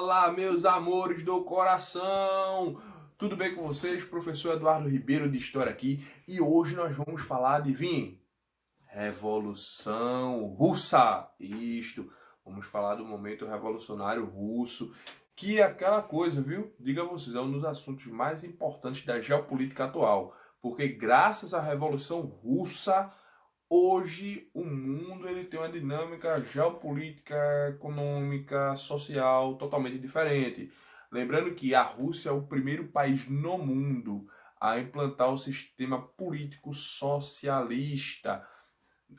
Olá, meus amores do coração! Tudo bem com vocês? Professor Eduardo Ribeiro de História aqui e hoje nós vamos falar, adivinhem? Revolução Russa! Isto! Vamos falar do momento revolucionário russo, que é aquela coisa, viu? Diga a vocês, é um dos assuntos mais importantes da geopolítica atual, porque graças à Revolução Russa hoje o mundo ele tem uma dinâmica geopolítica, econômica, social totalmente diferente. Lembrando que a Rússia é o primeiro país no mundo a implantar o sistema político socialista.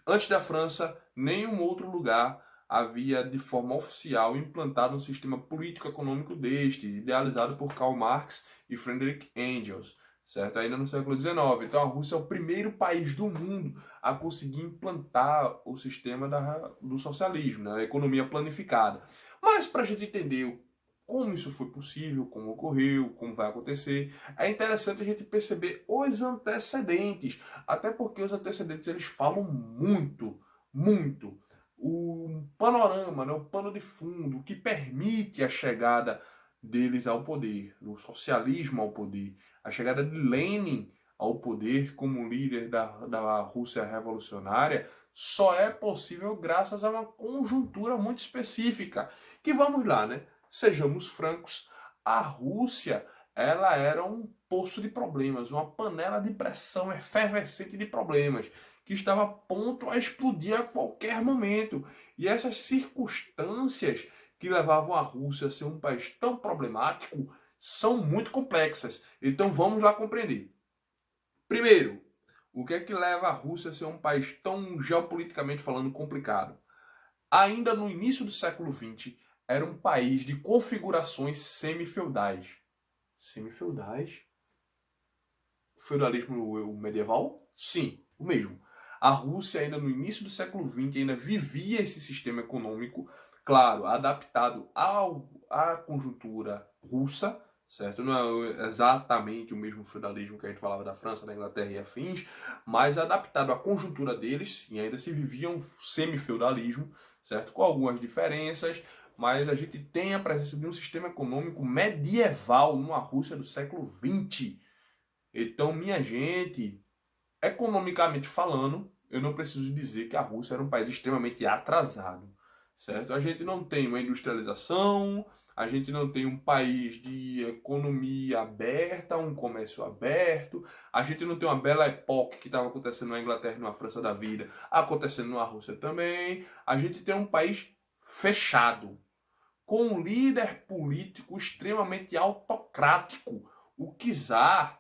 Antes da França, nenhum outro lugar havia de forma oficial implantado um sistema político-econômico deste, idealizado por Karl Marx e Friedrich Engels, certo? Ainda no século XIX. Então a Rússia é o primeiro país do mundo a conseguir implantar o sistema do socialismo, né? A economia planificada. Mas para a gente entender como isso foi possível, como ocorreu, como vai acontecer, é interessante a gente perceber os antecedentes, até porque os antecedentes eles falam muito. O panorama, né, o pano de fundo, que permite a chegada deles ao poder, do socialismo ao poder, a chegada de Lenin ao poder como líder da Rússia revolucionária, só é possível graças a uma conjuntura muito específica. Que vamos lá, né? Sejamos francos, a Rússia ela era um poço de problemas, uma panela de pressão efervescente de problemas, que estava a ponto a explodir a qualquer momento. E essas circunstâncias que levavam a Rússia a ser um país tão problemático são muito complexas. Então vamos lá compreender. Primeiro, o que é que leva a Rússia a ser um país tão geopoliticamente falando complicado? Ainda no início do século XX, era um país de configurações semifeudais. Semifeudais? Feudalismo medieval? Sim, o mesmo. A Rússia, ainda no início do século XX, ainda vivia esse sistema econômico, claro, adaptado à conjuntura russa, certo? Não é exatamente o mesmo feudalismo que a gente falava da França, da Inglaterra e afins, mas adaptado à conjuntura deles, e ainda se vivia um semifeudalismo, certo? Com algumas diferenças, mas a gente tem a presença de um sistema econômico medieval numa Rússia do século XX. Então, minha gente, economicamente falando, eu não preciso dizer que a Rússia era um país extremamente atrasado, certo? A gente não tem uma industrialização, a gente não tem um país de economia aberta, um comércio aberto, a gente não tem uma bela época que estava acontecendo na Inglaterra e na França da vida, acontecendo na Rússia também. A gente tem um país fechado, com um líder político extremamente autocrático, o czar,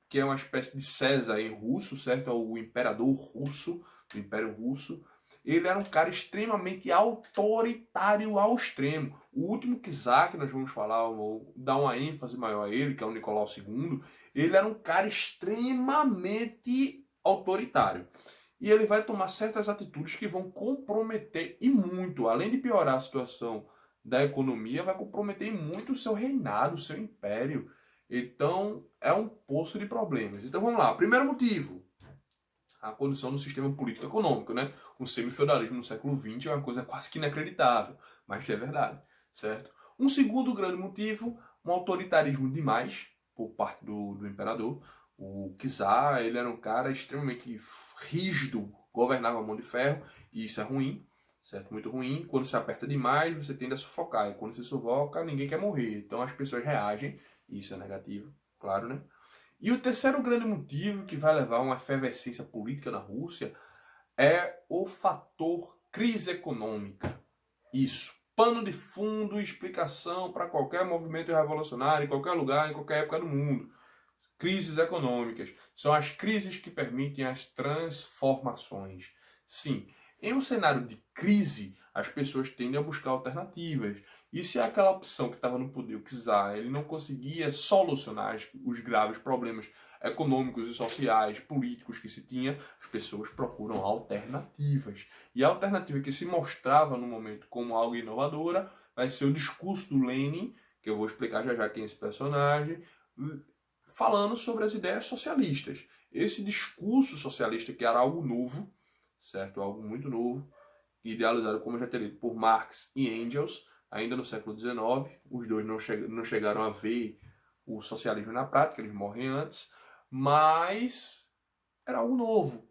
que é uma espécie de César em russo, certo? É o imperador russo, do Império Russo. Ele era um cara extremamente autoritário ao extremo. O último czar que nós vamos falar, vou dar uma ênfase maior a ele, que é o Nicolau II, ele era um cara extremamente autoritário. E ele vai tomar certas atitudes que vão comprometer e muito, além de piorar a situação da economia, vai comprometer muito o seu reinado, o seu império. Então, é um poço de problemas. Então, vamos lá. Primeiro motivo, a condição do sistema político-econômico, né? O semifeudalismo no século XX é uma coisa quase que inacreditável, mas que é verdade, certo? Um segundo grande motivo, um autoritarismo demais por parte do imperador. O czar, ele era um cara extremamente rígido, governava a mão de ferro, e isso é ruim, certo? Muito ruim. Quando se aperta demais, você tende a sufocar, e quando se sufoca, ninguém quer morrer. Então as pessoas reagem, e isso é negativo, claro, né? E o terceiro grande motivo que vai levar a uma efervescência política na Rússia é o fator crise econômica. Isso. Pano de fundo e explicação para qualquer movimento revolucionário, em qualquer lugar, em qualquer época do mundo. Crises econômicas. São as crises que permitem as transformações. Sim, em um cenário de crise, as pessoas tendem a buscar alternativas. E se aquela opção que estava no poder, o czar, ele não conseguia solucionar os graves problemas econômicos e sociais, políticos que se tinha, as pessoas procuram alternativas. E a alternativa que se mostrava no momento como algo inovadora vai ser o discurso do Lenin, que eu vou explicar já já quem é esse personagem, falando sobre as ideias socialistas. Esse discurso socialista, que era algo novo, certo? Algo muito novo, idealizado, como eu já teria dito, por Marx e Engels, ainda no século XIX. Os dois não chegaram a ver o socialismo na prática, eles morrem antes, mas era algo novo,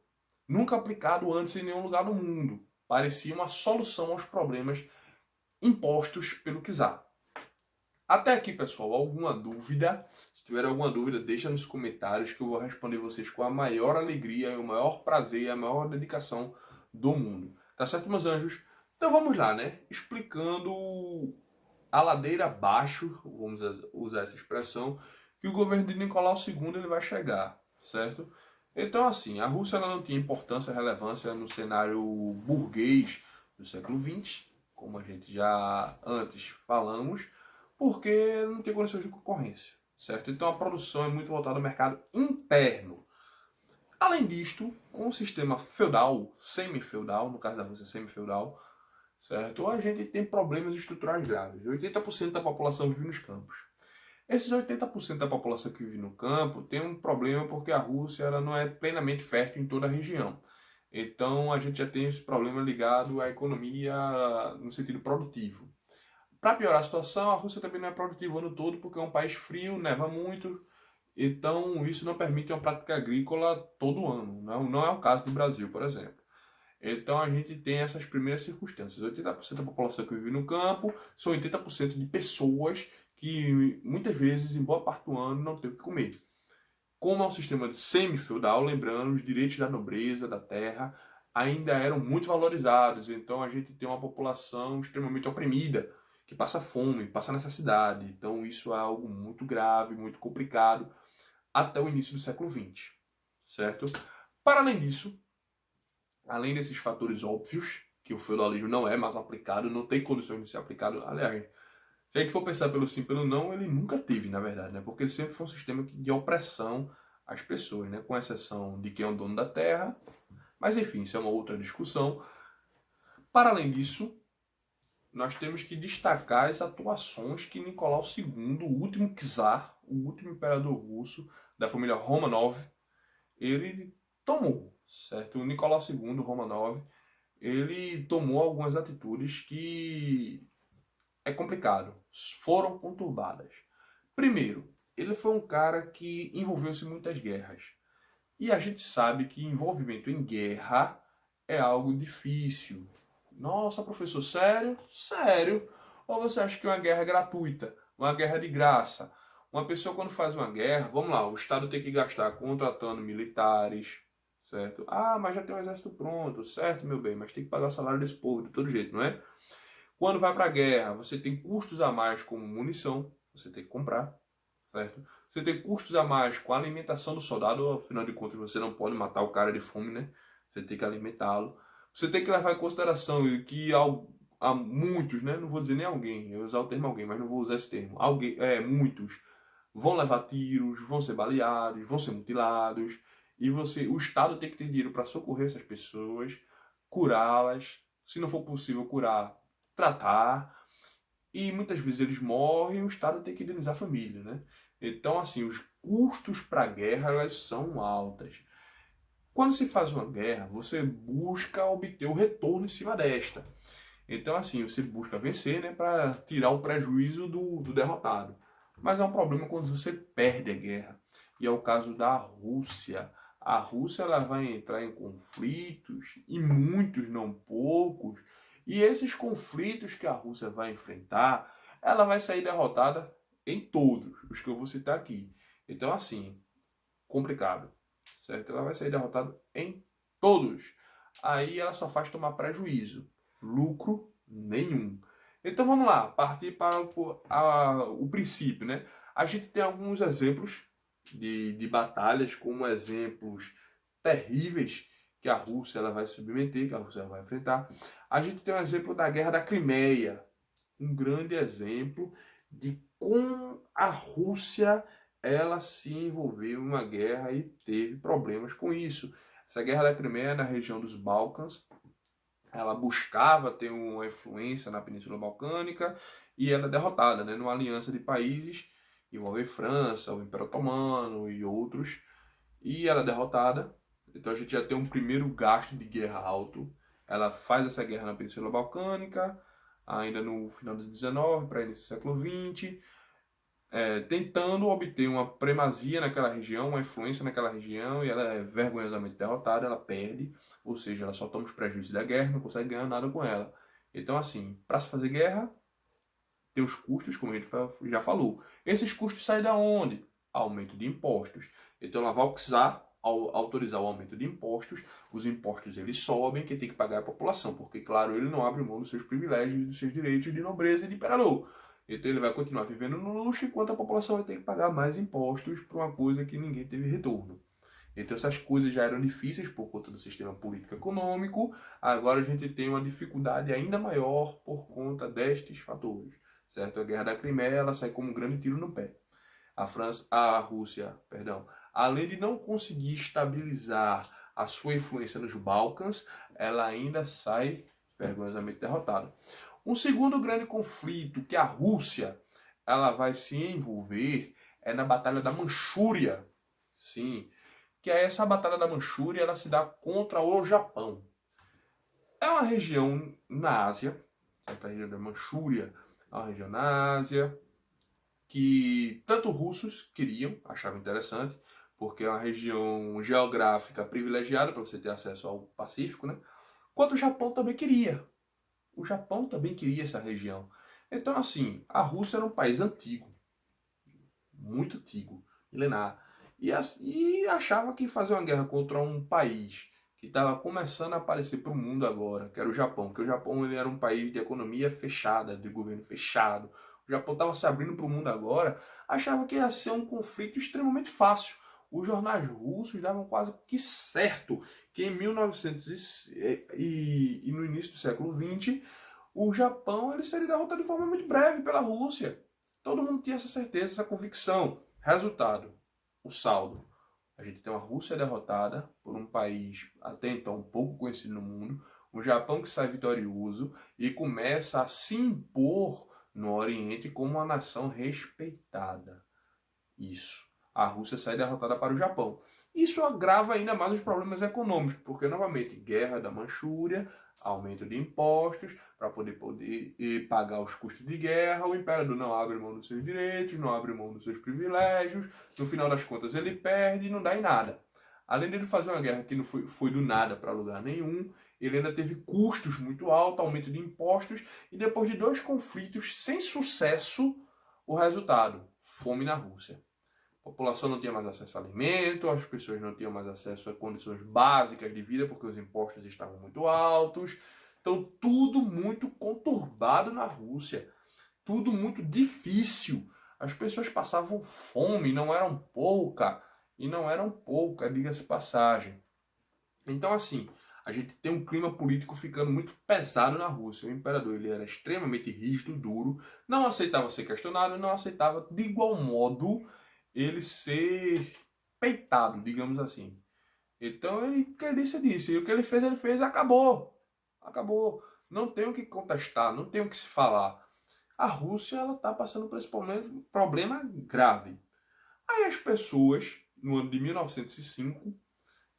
nunca aplicado antes em nenhum lugar do mundo. Parecia uma solução aos problemas impostos pelo czar. Até aqui, pessoal, alguma dúvida? Se tiver alguma dúvida, deixa nos comentários que eu vou responder vocês com a maior alegria, o maior prazer e a maior dedicação do mundo. Tá certo, meus anjos? Então vamos lá, né? Explicando a ladeira abaixo, vamos usar essa expressão, que o governo de Nicolau II ele vai chegar, certo? Então, assim, a Rússia ela não tinha importância, relevância no cenário burguês do século XX, como a gente já antes falamos, porque não tem condições de concorrência, certo? Então a produção é muito voltada ao mercado interno. Além disto, com o sistema feudal, semi-feudal, no caso da Rússia semi-feudal, certo? A gente tem problemas estruturais graves. 80% da população vive nos campos. Esses 80% da população que vive no campo tem um problema porque a Rússia ela não é plenamente fértil em toda a região. Então a gente já tem esse problema ligado à economia no sentido produtivo. Para piorar a situação, a Rússia também não é produtiva o ano todo porque é um país frio, neva muito, então isso não permite uma prática agrícola todo ano. Não é o caso do Brasil, por exemplo. Então a gente tem essas primeiras circunstâncias. 80% da população que vive no campo são 80% de pessoas que muitas vezes, em boa parte do ano, não tem o que comer. Como é um sistema semi-feudal, lembrando, os direitos da nobreza, da terra, ainda eram muito valorizados. Então a gente tem uma população extremamente oprimida, que passa fome, passa necessidade. Então isso é algo muito grave, muito complicado, até o início do século XX, certo? Para além disso, além desses fatores óbvios, que o feudalismo não é mais aplicado, não tem condições de ser aplicado, aliás, se a gente for pensar pelo sim, pelo não, ele nunca teve, na verdade, né? Porque ele sempre foi um sistema de opressão às pessoas, né? Com exceção de quem é o dono da terra, mas enfim, isso é uma outra discussão. Para além disso, nós temos que destacar as atuações que Nicolau II, o último czar, o último imperador russo da família Romanov, ele tomou, certo? O Nicolau II, Romanov, ele tomou algumas atitudes que é complicado, foram conturbadas. Primeiro, ele foi um cara que envolveu-se em muitas guerras. E a gente sabe que envolvimento em guerra é algo difícil. Nossa, professor, sério? Sério? Ou você acha que uma guerra é gratuita? Uma guerra de graça? Uma pessoa quando faz uma guerra, vamos lá, o Estado tem que gastar contratando militares, certo? Ah, mas já tem um exército pronto, certo, meu bem, mas tem que pagar o salário desse povo de todo jeito, não é? Quando vai para a guerra, você tem custos a mais como munição, você tem que comprar, certo? Você tem custos a mais com a alimentação do soldado, afinal de contas você não pode matar o cara de fome, né? Você tem que alimentá-lo. Você tem que levar em consideração que há muitos, né? Não vou dizer nem alguém, eu vou usar o termo alguém, mas não vou usar esse termo. Alguém, muitos vão levar tiros, vão ser baleados, vão ser mutilados, e o Estado tem que ter dinheiro para socorrer essas pessoas, curá-las, se não for possível curar, tratar, e muitas vezes eles morrem e o Estado tem que indenizar a família, né? Então, assim, os custos para a guerra elas são altas. Quando se faz uma guerra, você busca obter o retorno em cima desta. Então, assim, você busca vencer, né, para tirar o prejuízo do derrotado. Mas é um problema quando você perde a guerra. E é o caso da Rússia. A Rússia ela vai entrar em conflitos, e muitos, não poucos. E esses conflitos que a Rússia vai enfrentar, ela vai sair derrotada em todos os que eu vou citar aqui. Então, assim, complicado, certo? Ela vai sair derrotada em todos. Aí ela só faz tomar prejuízo, lucro nenhum. Então vamos lá, partir para o princípio, né? A gente tem alguns exemplos de batalhas, como exemplos terríveis que a Rússia ela vai submeter, que a Rússia vai enfrentar. A gente tem um exemplo da Guerra da Crimeia, um grande exemplo de como a Rússia ela se envolveu em uma guerra e teve problemas com isso. Essa Guerra da Crimeia na região dos Balcãs, ela buscava ter uma influência na Península Balcânica e ela é derrotada, né, numa aliança de países, envolve França, o Império Otomano e outros, e ela é derrotada. Então a gente já tem um primeiro gasto de guerra alto. Ela faz essa guerra na Península Balcânica, ainda no final do XIX para início do século XX, tentando obter uma primazia naquela região, uma influência naquela região, e ela é vergonhosamente derrotada, ela perde, ou seja, ela só toma os prejuízos da guerra, não consegue ganhar nada com ela. Então, assim, para se fazer guerra, tem os custos, como a gente já falou. Esses custos saem da onde? Aumento de impostos. Então, ela vai precisar autorizar o aumento de impostos. Os impostos eles sobem, quem tem que pagar é a população, porque, claro, ele não abre mão dos seus privilégios, dos seus direitos de nobreza e de imperador. Então, ele vai continuar vivendo no luxo, enquanto a população vai ter que pagar mais impostos por uma coisa que ninguém teve retorno. Então, essas coisas já eram difíceis por conta do sistema político-econômico. Agora a gente tem uma dificuldade ainda maior por conta destes fatores. Certo? A Guerra da Crimeia ela sai como um grande tiro no pé. A Rússia, além de não conseguir estabilizar a sua influência nos Balcãs, ela ainda sai vergonhosamente derrotada. Um segundo grande conflito que a Rússia ela vai se envolver é na Batalha da Manchúria. Sim, que é essa Batalha da Manchúria ela se dá contra o Japão. É uma região na Ásia, certo? A região da Manchúria é uma região na Ásia que tanto russos queriam, achavam interessante, porque é uma região geográfica privilegiada para você ter acesso ao Pacífico, né? Quanto o Japão também queria. O Japão também queria essa região. Então, assim, a Rússia era um país antigo, muito antigo, milenar, e achava que fazer uma guerra contra um país que estava começando a aparecer para o mundo agora, que era o Japão, porque o Japão ele era um país de economia fechada, de governo fechado. O Japão estava se abrindo para o mundo agora, achava que ia ser um conflito extremamente fácil. Os jornais russos davam quase que certo que em 1900 e no início do século XX, o Japão ele seria derrotado de forma muito breve pela Rússia. Todo mundo tinha essa certeza, essa convicção. Resultado, o saldo. A gente tem uma Rússia derrotada por um país até então pouco conhecido no mundo, um Japão que sai vitorioso e começa a se impor no Oriente como uma nação respeitada. Isso. A Rússia sai derrotada para o Japão. Isso agrava ainda mais os problemas econômicos, porque, novamente, guerra da Manchúria, aumento de impostos, para poder pagar os custos de guerra, o imperador não abre mão dos seus direitos, não abre mão dos seus privilégios, no final das contas ele perde e não dá em nada. Além dele fazer uma guerra que não foi do nada para lugar nenhum, ele ainda teve custos muito altos, aumento de impostos, e depois de 2 conflitos sem sucesso, o resultado, fome na Rússia. A população não tinha mais acesso a alimento, as pessoas não tinham mais acesso a condições básicas de vida porque os impostos estavam muito altos. Então, tudo muito conturbado na Rússia, tudo muito difícil. As pessoas passavam fome, não eram pouca, e não eram pouca, diga-se passagem. Então, assim, a gente tem um clima político ficando muito pesado na Rússia. O imperador ele era extremamente rígido, duro, não aceitava ser questionado, não aceitava de igual modo ele ser peitado, digamos assim. Então ele disse, e o que ele fez, acabou. Acabou. Não tem o que contestar, não tem o que se falar. A Rússia ela está passando por esse problema grave. Aí as pessoas, no ano de 1905,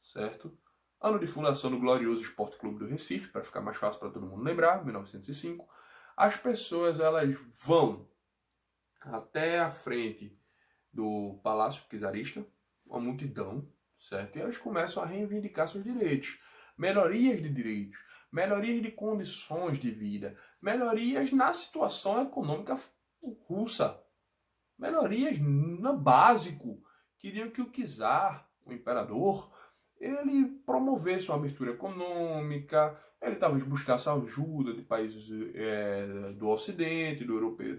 certo? Ano de fundação do glorioso Esporte Clube do Recife, para ficar mais fácil para todo mundo lembrar, 1905, as pessoas elas vão até a frente do Palácio Czarista, uma multidão, certo? E elas começam a reivindicar seus direitos, melhorias de direitos, melhorias de condições de vida, melhorias na situação econômica russa, melhorias no básico. Queriam que o czar, o imperador, ele promovesse uma abertura econômica, ele talvez buscasse ajuda de países do Ocidente,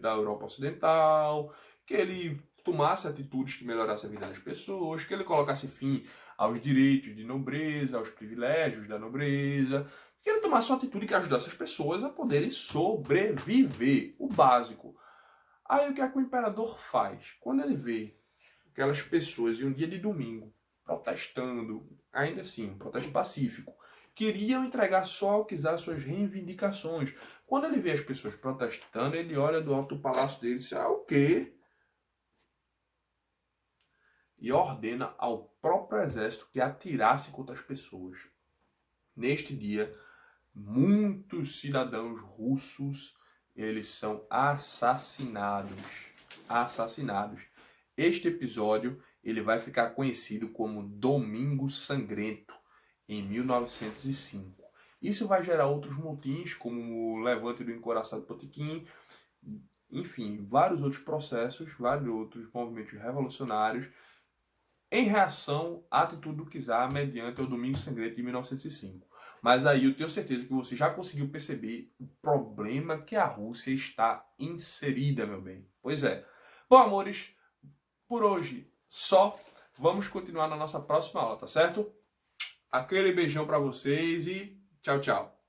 da Europa Ocidental, que ele tomasse atitudes que melhorassem a vida das pessoas, que ele colocasse fim aos direitos de nobreza, aos privilégios da nobreza, que ele tomasse uma atitude que ajudasse as pessoas a poderem sobreviver, o básico. Aí o que é que o imperador faz? Quando ele vê aquelas pessoas em um dia de domingo protestando, ainda assim, um protesto pacífico, queriam entregar só ao czar suas reivindicações. Quando ele vê as pessoas protestando, ele olha do alto do palácio dele e diz, o quê? E ordena ao próprio exército que atirasse contra as pessoas. Neste dia, muitos cidadãos russos eles são assassinados. Assassinados. Este episódio ele vai ficar conhecido como Domingo Sangrento, em 1905. Isso vai gerar outros motins, como o Levante do Encoraçado Potiquim, enfim, vários outros processos, vários outros movimentos revolucionários, em reação à atitude do czar mediante o Domingo Sangrento de 1905. Mas aí eu tenho certeza que você já conseguiu perceber o problema que a Rússia está inserida, meu bem. Pois é. Bom, amores, por hoje só. Vamos continuar na nossa próxima aula, tá certo? Aquele beijão para vocês e tchau, tchau.